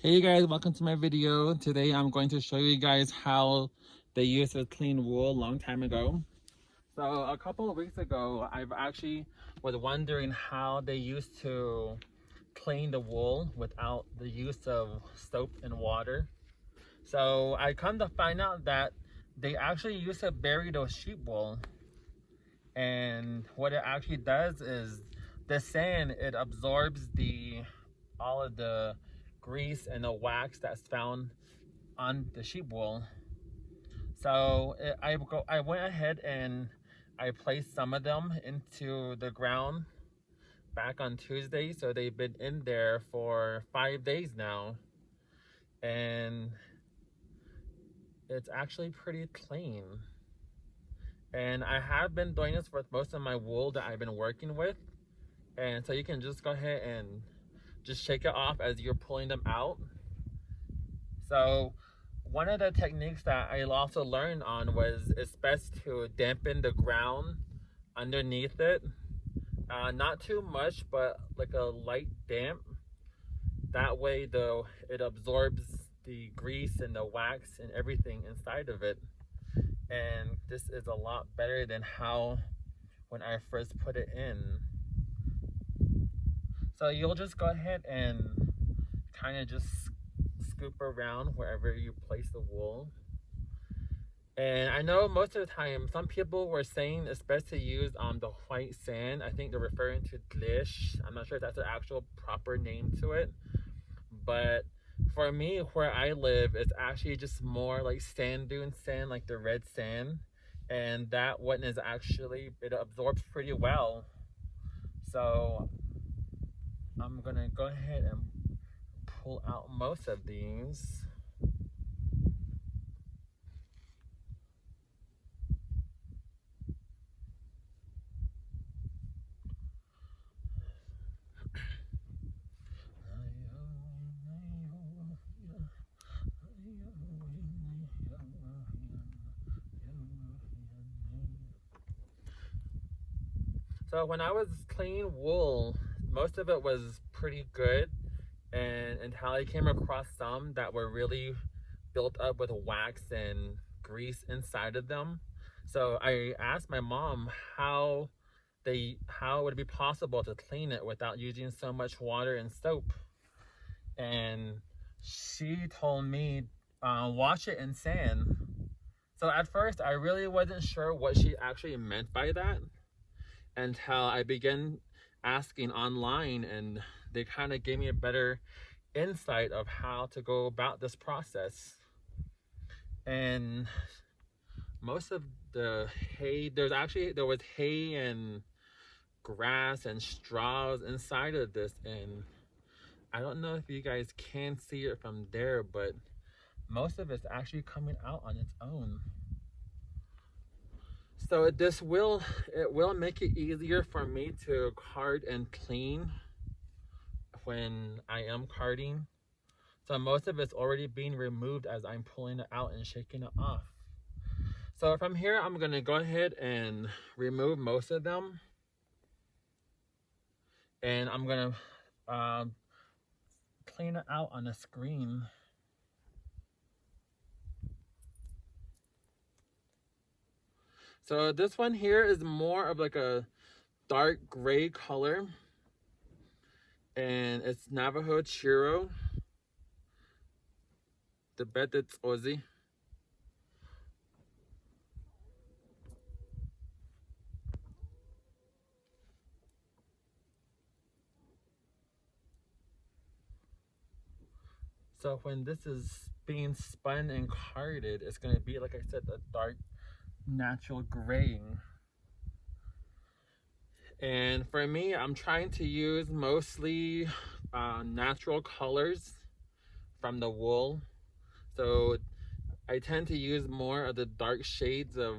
Hey guys, welcome to my video. Today I'm going to show you guys how they used to clean wool a long time ago. So a couple of weeks ago, I've actually was wondering how they used to clean the wool without the use of soap and water. So I come to find out that they actually used to bury those sheep wool. And what it actually does is the sand, it absorbs all of the grease and the wax that's found on the sheep wool. So I went ahead and I placed some of them into the ground back on Tuesday. So they've been in there for 5 days now, and it's actually pretty clean. And I have been doing this with most of my wool that I've been working with. And so you can just go ahead and just shake it off as you're pulling them out. So one of the techniques that I also learned on was it's best to dampen the ground underneath it. Not too much, but like a light damp. That way though, it absorbs the grease and the wax and everything inside of it. And this is a lot better than how when I first put it in. So you'll just go ahead and kind of just scoop around wherever you place the wool. And I know most of the time, some people were saying it's best to use the white sand. I think they're referring to glish. I'm not sure if that's the actual proper name to it. But for me, where I live, it's actually just more like sand dune sand, like the red sand. And that one is actually, it absorbs pretty well. So I'm gonna go ahead and pull out most of these. So when I was cleaning wool, most of it was pretty good, and until I came across some that were really built up with wax and grease inside of them. So I asked my mom how it would be possible to clean it without using so much water and soap. And she told me wash it in sand. So at first I really wasn't sure what she actually meant by that until I began asking online, and they kind of gave me a better insight of how to go about this process. And most of the hay, there was hay and grass and straws inside of this, and I don't know if you guys can see it from there, but most of it's actually coming out on its own. So it will make it easier for me to card and clean when I am carding. So most of it's already being removed as I'm pulling it out and shaking it off. So from here, I'm gonna go ahead and remove most of them. And I'm gonna clean it out on the screen. So this one here is more of like a dark gray color, and it's Navajo Chiro. The bet it's Aussie. So when this is being spun and carded, it's gonna be, like I said, a dark natural gray. And for me, I'm trying to use mostly natural colors from the wool. So I tend to use more of the dark shades of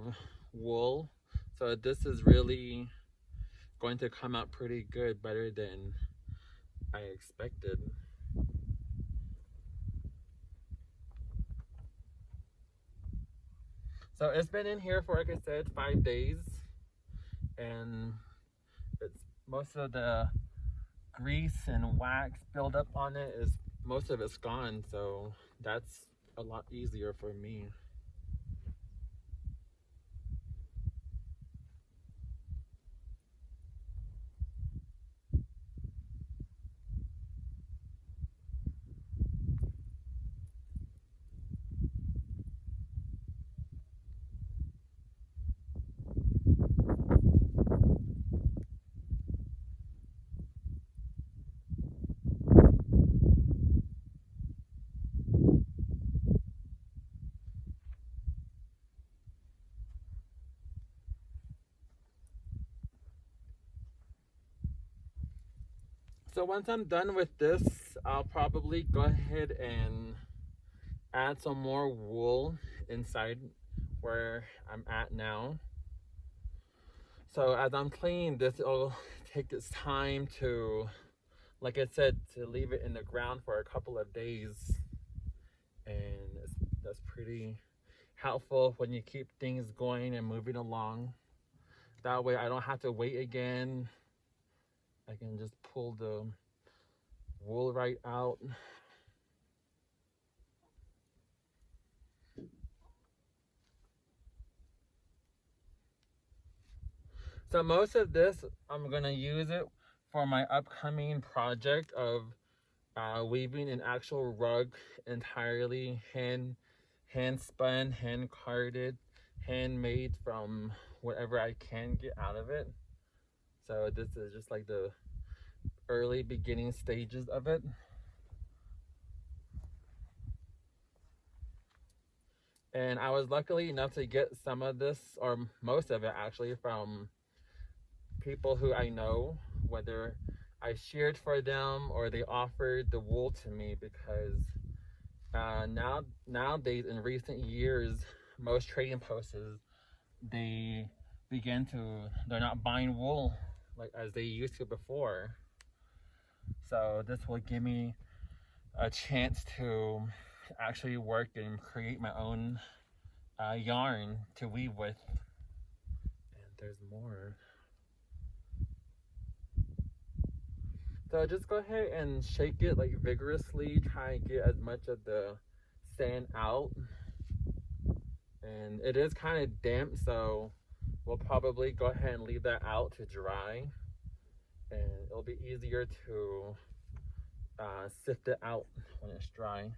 wool. So this is really going to come out pretty good, better than I expected. So it's been in here for, like I said, 5 days, and it's most of the grease and wax build up on it is, most of it's gone, so that's a lot easier for me. So once I'm done with this, I'll probably go ahead and add some more wool inside where I'm at now. So as I'm cleaning this, it'll take its time to, like I said, to leave it in the ground for a couple of days. And that's pretty helpful when you keep things going and moving along. That way I don't have to wait again. I can just pull the wool right out. So most of this, I'm gonna use it for my upcoming project of weaving an actual rug, entirely hand spun, hand carded, handmade from whatever I can get out of it. So this is just like the early beginning stages of it. And I was lucky enough to get some of this, or most of it actually, from people who I know, whether I sheared for them or they offered the wool to me, because nowadays in recent years, most trading posts, they're not buying wool like as they used to before. So this will give me a chance to actually work and create my own yarn to weave with. And there's more. So just go ahead and shake it like vigorously, try and get as much of the sand out. And it is kind of damp, so we'll probably go ahead and leave that out to dry. And it'll be easier to sift it out when it's dry.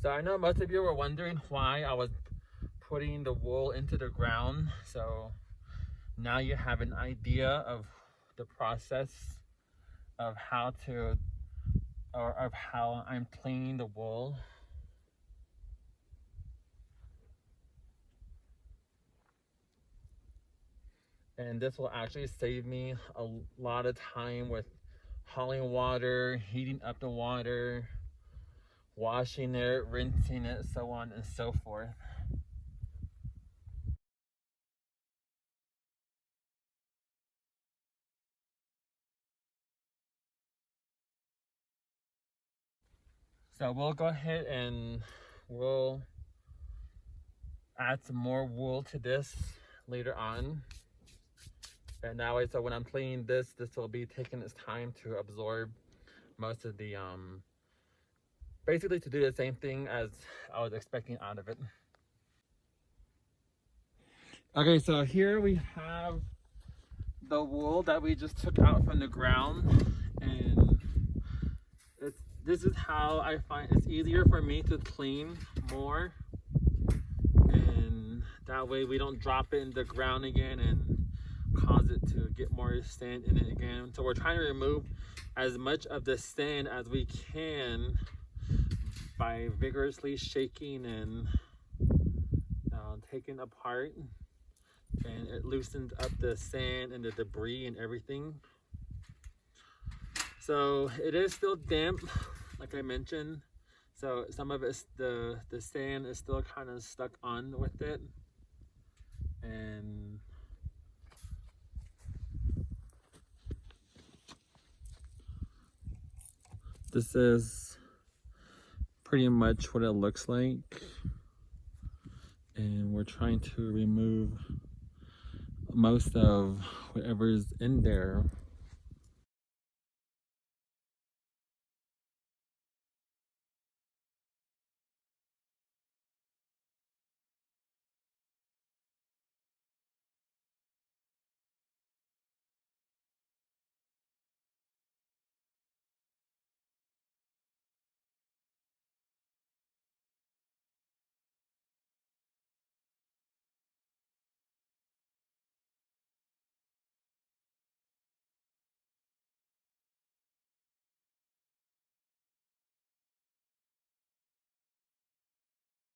So I know most of you were wondering why I was putting the wool into the ground. So now you have an idea of the process of how I'm cleaning the wool. And this will actually save me a lot of time with hauling water, heating up the water, washing it, rinsing it, so on and so forth. So we'll go ahead and we'll add some more wool to this later on. And that way, so when I'm cleaning this will be taking its time to absorb most of the, basically to do the same thing as I was expecting out of it. Okay, so here we have the wool that we just took out from the ground, and this is how I find it's easier for me to clean more, and that way we don't drop it in the ground again and cause it to get more sand in it again. So we're trying to remove as much of the sand as we can by vigorously shaking and taking apart, and it loosens up the sand and the debris and everything. So it is still damp, like I mentioned, so some of it's the sand is still kind of stuck on with it. And this is pretty much what it looks like, and we're trying to remove most of whatever's in there